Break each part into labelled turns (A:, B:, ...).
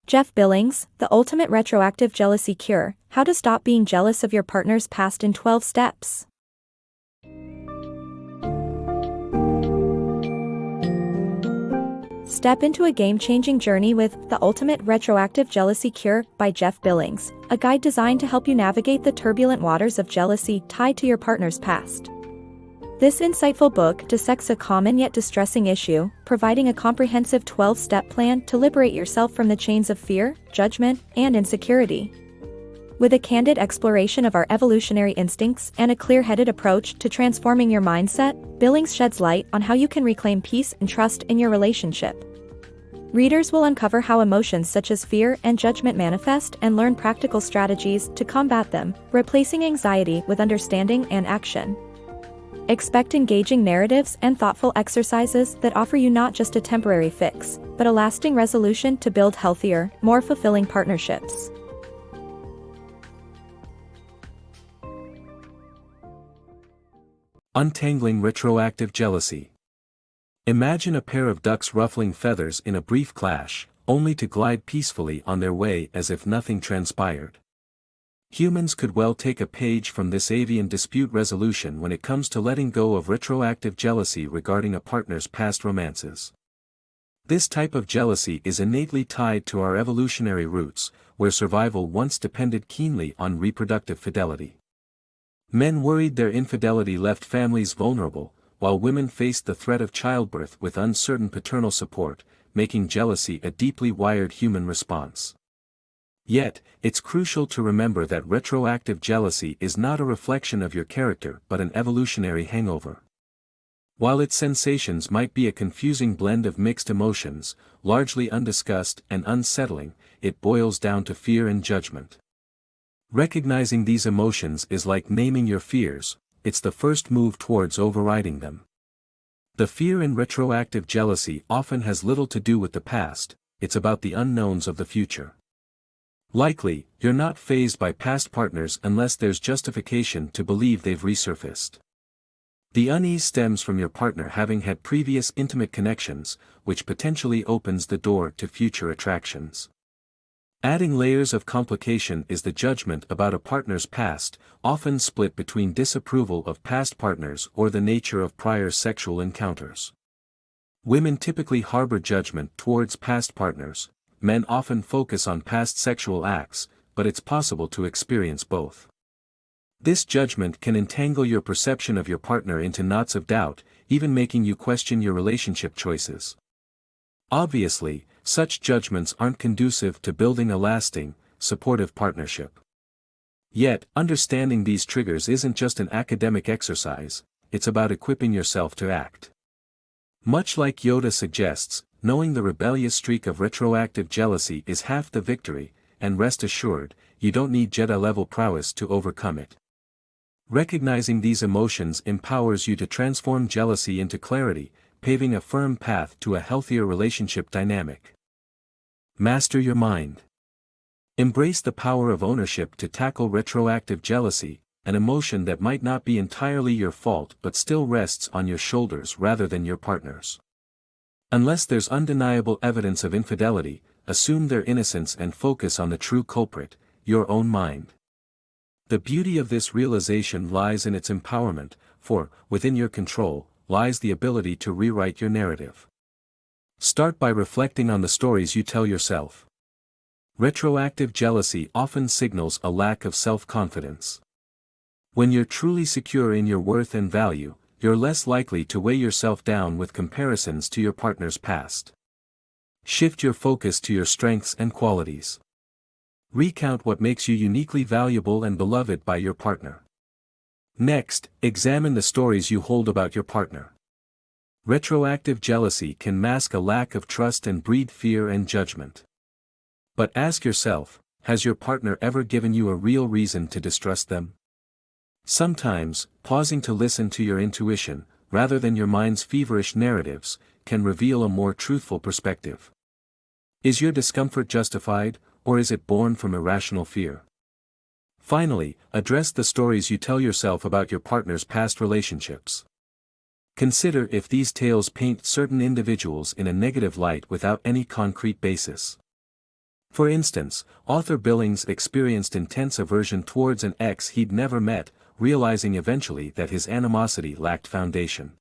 A: Jeff Billings, The Ultimate Retroactive Jealousy Cure, How to Stop Being Jealous of Your Partner's Past in 12 Steps. Step into a game-changing journey with The Ultimate Retroactive Jealousy Cure by Jeff Billings, a guide designed to help you navigate the turbulent waters of jealousy tied to your partner's past. This insightful book dissects a common yet distressing issue, providing a comprehensive 12-step plan to liberate yourself from the chains of fear, judgment, and insecurity. With a candid exploration of our evolutionary instincts and a clear-headed approach to transforming your mindset, Billings sheds light on how you can reclaim peace and trust in your relationship. Readers will uncover how emotions such as fear and judgment manifest and learn practical strategies to combat them, replacing anxiety with understanding and action. Expect engaging narratives and thoughtful exercises that offer you not just a temporary fix, but a lasting resolution to build healthier, more fulfilling partnerships.
B: Untangling Retroactive Jealousy. Imagine a pair of ducks ruffling feathers in a brief clash, only to glide peacefully on their way as if nothing transpired. Humans could well take a page from this avian dispute resolution when it comes to letting go of retroactive jealousy regarding a partner's past romances. This type of jealousy is innately tied to our evolutionary roots, where survival once depended keenly on reproductive fidelity. Men worried their infidelity left families vulnerable, while women faced the threat of childbirth with uncertain paternal support, making jealousy a deeply wired human response. Yet, it's crucial to remember that retroactive jealousy is not a reflection of your character but an evolutionary hangover. While its sensations might be a confusing blend of mixed emotions, largely undiscussed and unsettling, it boils down to fear and judgment. Recognizing these emotions is like naming your fears, it's the first move towards overriding them. The fear in retroactive jealousy often has little to do with the past, it's about the unknowns of the future. Likely, you're not fazed by past partners unless there's justification to believe they've resurfaced. The unease stems from your partner having had previous intimate connections, which potentially opens the door to future attractions. Adding layers of complication is the judgment about a partner's past, often split between disapproval of past partners or the nature of prior sexual encounters. Women typically harbor judgment towards past partners. Men often focus on past sexual acts, but it's possible to experience both. This judgment can entangle your perception of your partner into knots of doubt, even making you question your relationship choices. Obviously, such judgments aren't conducive to building a lasting, supportive partnership. Yet, understanding these triggers isn't just an academic exercise, it's about equipping yourself to act. Much like Yoda suggests, knowing the rebellious streak of retroactive jealousy is half the victory, and rest assured, you don't need Jedi-level prowess to overcome it. Recognizing these emotions empowers you to transform jealousy into clarity, paving a firm path to a healthier relationship dynamic. Master your mind. Embrace the power of ownership to tackle retroactive jealousy, an emotion that might not be entirely your fault but still rests on your shoulders rather than your partner's. Unless there's undeniable evidence of infidelity, assume their innocence and focus on the true culprit, your own mind. The beauty of this realization lies in its empowerment, for, within your control, lies the ability to rewrite your narrative. Start by reflecting on the stories you tell yourself. Retroactive jealousy often signals a lack of self-confidence. When you're truly secure in your worth and value, you're less likely to weigh yourself down with comparisons to your partner's past. Shift your focus to your strengths and qualities. Recount what makes you uniquely valuable and beloved by your partner. Next, examine the stories you hold about your partner. Retroactive jealousy can mask a lack of trust and breed fear and judgment. But ask yourself, has your partner ever given you a real reason to distrust them? Sometimes, pausing to listen to your intuition, rather than your mind's feverish narratives, can reveal a more truthful perspective. Is your discomfort justified, or is it born from irrational fear? Finally, address the stories you tell yourself about your partner's past relationships. Consider if these tales paint certain individuals in a negative light without any concrete basis. For instance, author Billings experienced intense aversion towards an ex he'd never met, realizing eventually that his animosity lacked foundation.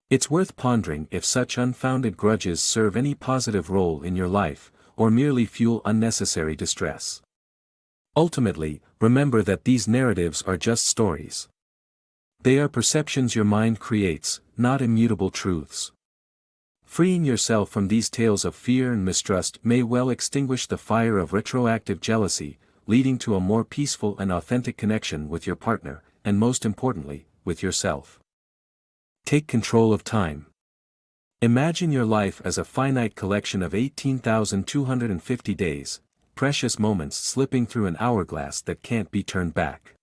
B: It's worth pondering if such unfounded grudges serve any positive role in your life, or merely fuel unnecessary distress. Ultimately, remember that these narratives are just stories. They are perceptions your mind creates, not immutable truths. Freeing yourself from these tales of fear and mistrust may well extinguish the fire of retroactive jealousy, leading to a more peaceful and authentic connection with your partner, and most importantly, with yourself. Take control of time. Imagine your life as a finite collection of 18,250 days, precious moments slipping through an hourglass that can't be turned back.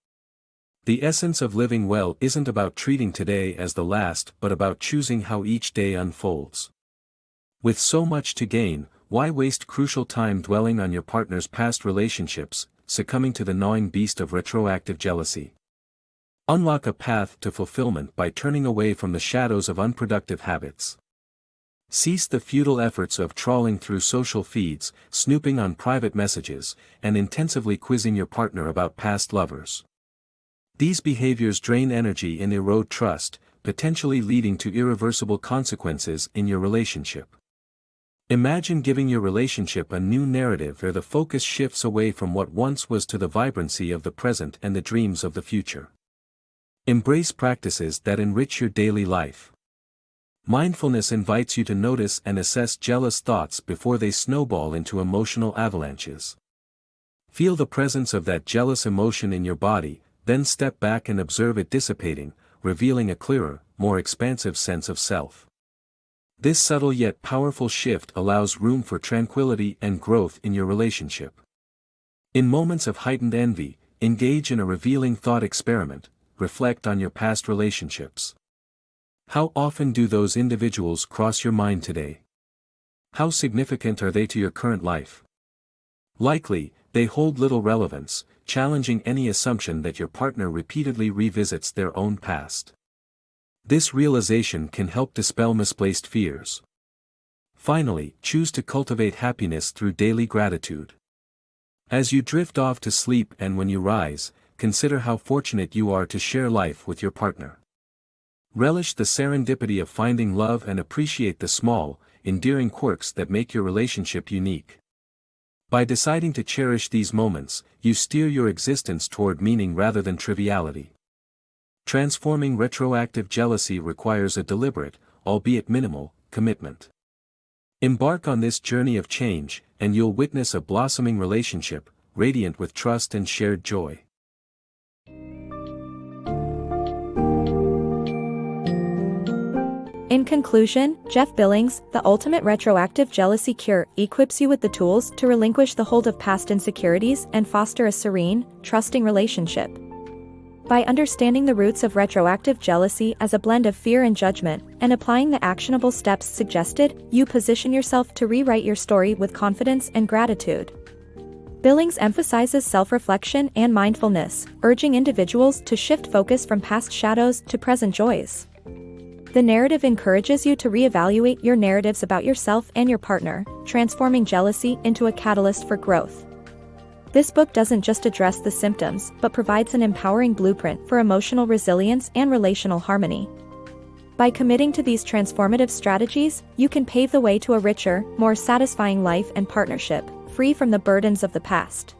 B: The essence of living well isn't about treating today as the last but about choosing how each day unfolds. With so much to gain, why waste crucial time dwelling on your partner's past relationships, succumbing to the gnawing beast of retroactive jealousy? Unlock a path to fulfillment by turning away from the shadows of unproductive habits. Cease the futile efforts of trawling through social feeds, snooping on private messages, and intensively quizzing your partner about past lovers. These behaviors drain energy and erode trust, potentially leading to irreversible consequences in your relationship. Imagine giving your relationship a new narrative where the focus shifts away from what once was to the vibrancy of the present and the dreams of the future. Embrace practices that enrich your daily life. Mindfulness invites you to notice and assess jealous thoughts before they snowball into emotional avalanches. Feel the presence of that jealous emotion in your body, then step back and observe it dissipating, revealing a clearer, more expansive sense of self. This subtle yet powerful shift allows room for tranquility and growth in your relationship. In moments of heightened envy, engage in a revealing thought experiment. Reflect on your past relationships. How often do those individuals cross your mind today? How significant are they to your current life? Likely, they hold little relevance, challenging any assumption that your partner repeatedly revisits their own past. This realization can help dispel misplaced fears. Finally, choose to cultivate happiness through daily gratitude. As you drift off to sleep and when you rise, consider how fortunate you are to share life with your partner. Relish the serendipity of finding love and appreciate the small, endearing quirks that make your relationship unique. By deciding to cherish these moments, you steer your existence toward meaning rather than triviality. Transforming retroactive jealousy requires a deliberate, albeit minimal, commitment. Embark on this journey of change, and you'll witness a blossoming relationship, radiant with trust and shared joy.
A: In conclusion, Jeff Billings, The Ultimate Retroactive Jealousy Cure, equips you with the tools to relinquish the hold of past insecurities and foster a serene, trusting relationship. By understanding the roots of retroactive jealousy as a blend of fear and judgment, and applying the actionable steps suggested, you position yourself to rewrite your story with confidence and gratitude. Billings emphasizes self-reflection and mindfulness, urging individuals to shift focus from past shadows to present joys. The narrative encourages you to reevaluate your narratives about yourself and your partner, transforming jealousy into a catalyst for growth. This book doesn't just address the symptoms, but provides an empowering blueprint for emotional resilience and relational harmony. By committing to these transformative strategies, you can pave the way to a richer, more satisfying life and partnership, free from the burdens of the past.